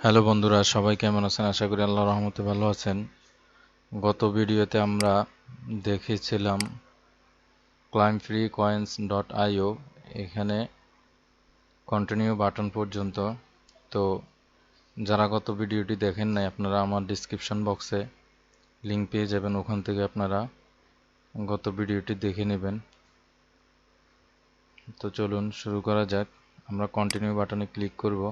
Hello বন্ধুরা, সবাই কেমন আছেন? আশা করি আল্লাহর রহমতে ভালো আছেন। গত ভিডিওতে আমরা দেখেছিলাম climbfreecoins.io, এখানে কন্টিনিউ বাটন পর্যন্ত। তো যারা গত ভিডিওটি দেখেন নাই, আপনারা আমার ডিসক্রিপশন বক্সে লিংক পেয়ে যাবেন, ওখান থেকে আপনারা গত ভিডিওটি দেখে নেবেন। তো চলুন শুরু করা যাক। আমরা কন্টিনিউ বাটনে ক্লিক করব।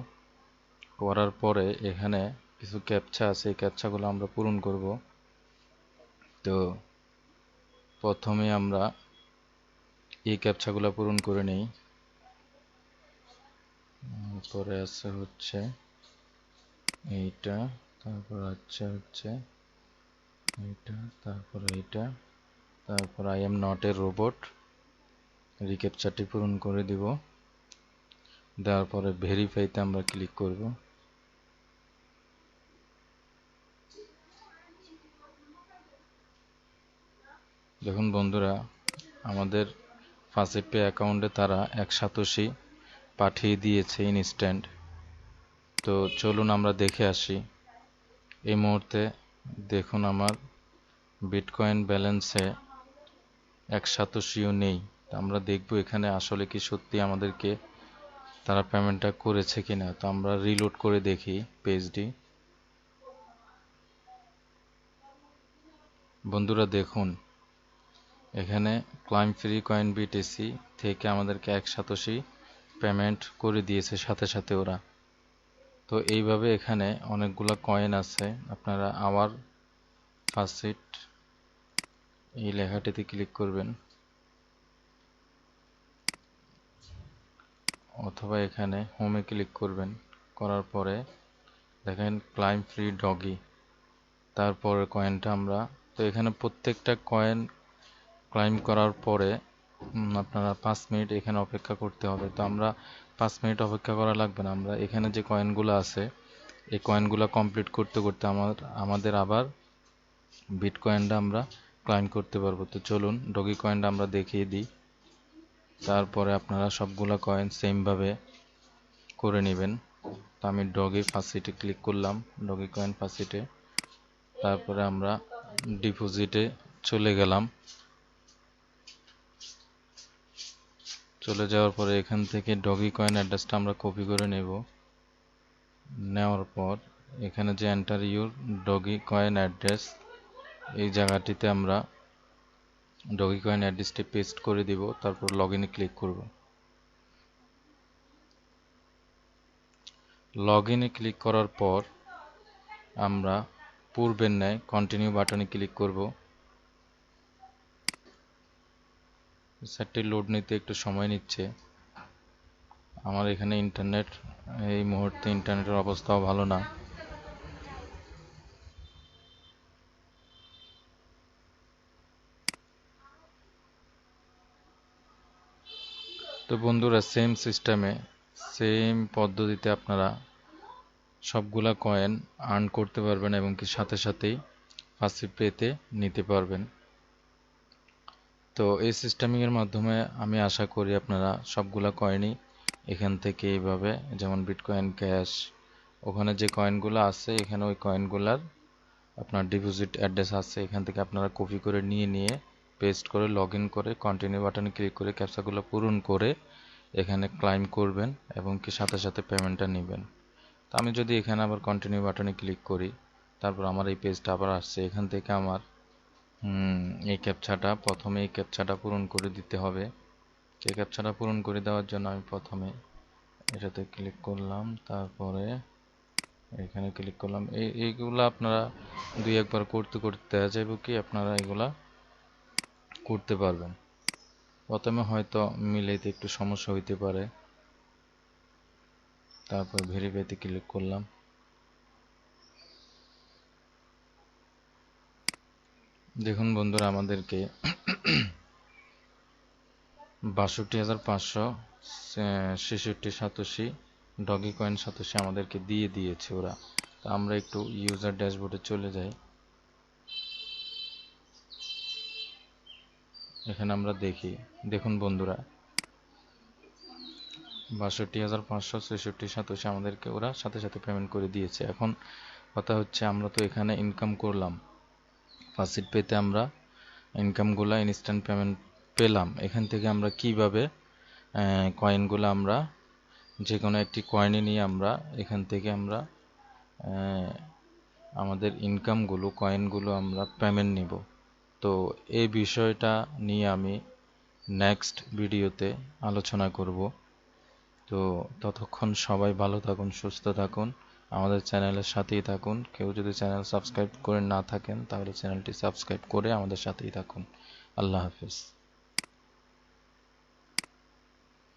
করার পরে এখানে কিছু ক্যাপচা আছে, এই ক্যাপচাগুলো আমরা পূরণ করব। তো প্রথমে আমরা এই ক্যাপচাগুলো পূরণ করে নেই। পরে আছে হচ্ছে এইটা, তারপর হচ্ছে এইটা, তারপর এইটা, তারপর I am not a robot, এই ক্যাপচাটি পূরণ করে দিব। দেওয়ার পরে ভেরিফাইতে আমরা ক্লিক করব। দেখুন বন্ধুরা, আমাদের ফার্স্ট পে অ্যাকাউন্টে তারা 187 পাঠিয়ে দিয়েছে ইনস্ট্যান্ট। তো চলুন আমরা দেখে আসি। এই মুহূর্তে দেখুন আমার বিটকয়েন ব্যালেন্সে 187ও নেই। তো আমরা দেখব এখানে আসলে কি সত্যি আমাদেরকে তারা পেমেন্টটা করেছে কিনা। তো আমরা রিলোড করে দেখি পেজটি। বন্ধুরা দেখুন, এখানে ক্লাইম ফ্রি কয়েন বিটিসি থেকে আমাদেরকে 187 পেমেন্ট করে দিয়েছে সাথে সাথে ওরা। তো এইভাবে এখানে অনেকগুলো কয়েন আছে। আপনারা আবার ফার্স্ট এই লেখাটিতে ক্লিক করবেন, অথবা এখানে হোমে ক্লিক করবেন। করার পরে দেখেন ক্লাইম ফ্রি ডগি, তারপরে কয়েনটা আমরা, তো এখানে প্রত্যেকটা কয়েন ক্লাইম করার পরে আপনারা 5 মিনিট এখানে অপেক্ষা করতে হবে। তো আমরা 5 মিনিট অপেক্ষা করা লাগবে না, আমরা এখানে যে কয়েনগুলো আছে এই কয়েনগুলো কমপ্লিট করতে করতে আমাদের আবার বিটকয়েনটা আমরা ক্লাইম করতে পারবো। তো চলুন ডগি কয়েনটা আমরা দেখিয়ে দিই। তারপরে আপনারা সবগুলা কয়েন সেমভাবে করে নেবেন। তো আমি ডগি ফার্স্টে ক্লিক করলাম, ডগি কয়েন ফার্স্টে। তারপরে আমরা ডিপোজিটে চলে গেলাম। চলে যাওয়ার পরে এখান থেকে ডগি কয়েন অ্যাড্রেসটা আমরা কপি করে নেব। নেওয়ার পর এখানে যে enter your doggy coin address, এই জায়গাটিতে আমরা ডগি কয়েন অ্যাড্রেসটি পেস্ট করে দিব। তারপর লগ ইনে ক্লিক করব। লগ ইনে ক্লিক করার পর আমরা পূর্বের ন্যায় কন্টিনিউ বাটনে ক্লিক করব। সাইটটি লোড নিতে একটু সময় নিচ্ছে। আমার এখানে ইন্টারনেট এই মুহূর্তে ইন্টারনেটের অবস্থাও ভালো না। তো বন্ধুরা, সেম সিস্টেমে সেম পদ্ধতিতে আপনারা সবগুলা কয়েন আর্ন করতে পারবেন এবং কি সাথে সাথেই ফার্স্ট পেতে নিতে পারবেন। তো এই সিস্টেমিং এর মাধ্যমে আমি আশা করি আপনারা সবগুলা কয়েনই এখান থেকে এইভাবে, যেমন বিটকয়েন ক্যাশ, ওখানে যে কয়েনগুলো আছে এখানে ওই কয়েনগুলার আপনার ডিপোজিট অ্যাড্রেস আছে, এখান থেকে আপনারা কপি করে নিয়ে পেস্ট করে লগ ইন করে কন্টিনিউ বাটনে ক্লিক করে ক্যাপচাগুলো পূরণ করে এখানে ক্লাইম করবেন এবং কি সাথে সাথে পেমেন্টটা নেবেন। তো আমি যদি এখানে আবার কন্টিনিউ বাটনে ক্লিক করি, তারপর আমার এই পেজটা আবার আসছে। এখান থেকে আমার এই ক্যাপচাটা, প্রথমে এই ক্যাপচাটা পূরণ করে দিতে হবে। এই ক্যাপচাটা পূরণ করে দেওয়ার জন্য আমি প্রথমে এটাতে ক্লিক করলাম, তারপরে এখানে ক্লিক করলাম। এইগুলো আপনারা দুই একবার করতে করতে দেখা যাবে কি আপনারা এগুলা করতে পারবেন। প্রথমে হয়তো মিলাইতে একটু সমস্যা হইতে পারে। তারপর ভেরিফাইতে ক্লিক করলাম। দেখুন বন্ধুরা, আমাদেরকে 62,566 ডগি কয়েন সাতোশি আমাদেরকে দিয়ে দিয়েছে ওরা। তো আমরা একটু ইউজার ড্যাশবোর্ডে চলে যাই। এখানে আমরা দেখি, দেখুন বন্ধুরা, ৬২,৫৬৬ আমাদেরকে ওরা সাথে সাথে পেমেন্ট করে দিয়েছে। এখন কথা হচ্ছে আমরা তো এখানে ইনকাম করলাম, ফার্স্ট পেতে আমরা ইনকামগুলো ইনস্ট্যান্ট পেমেন্ট পেলাম। এখান থেকে আমরা কিভাবে কয়েনগুলো আমরা যে কোনো একটি কয়েনে নিয়ে আমরা এখান থেকে আমরা আমাদের ইনকামগুলো কয়েনগুলো আমরা পেমেন্ট নিব। তো এই বিষয়টা নিয়ে আমি নেক্সট ভিডিওতে আলোচনা করব। তো ততক্ষণ সবাই ভালো থাকুন, সুস্থ থাকুন, আমাদের চ্যানেলের সাথেই থাকুন। কেউ যদি চ্যানেল সাবস্ক্রাইব করে না থাকেন তাহলে চ্যানেলটি সাবস্ক্রাইব করে আমাদের সাথেই থাকুন। আল্লাহ হাফেজ।